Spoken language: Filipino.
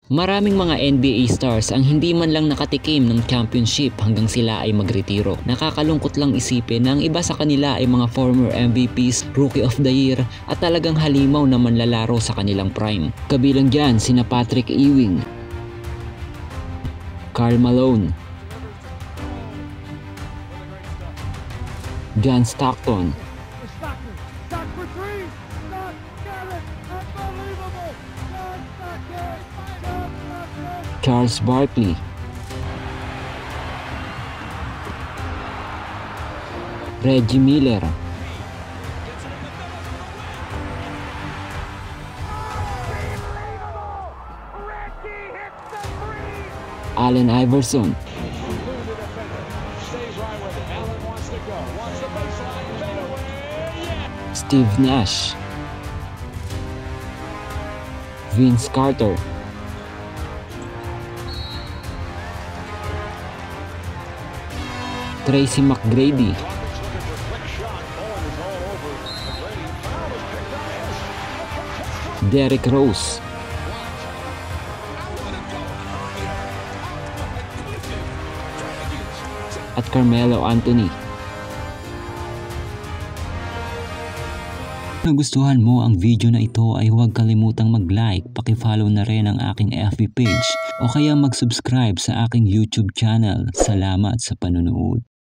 Maraming mga NBA stars ang hindi man lang nakatikim ng championship hanggang sila ay magretiro. Nakakalungkot lang isipin na ang iba sa kanila ay mga former MVPs, Rookie of the Year at talagang halimaw na manlalaro sa kanilang prime. Kabilang dyan sina Patrick Ewing, Karl Malone, John Stockton, Charles Barkley, Reggie Miller, Allen Iverson, Steve Nash, Vince Carter, Tracy McGrady, Derrick Rose, at Carmelo Anthony. Kung nagustuhan mo ang video na ito ay huwag kalimutang mag-like, paki-follow na rin ang aking FB page o kaya mag-subscribe sa aking YouTube channel. Salamat sa panonood.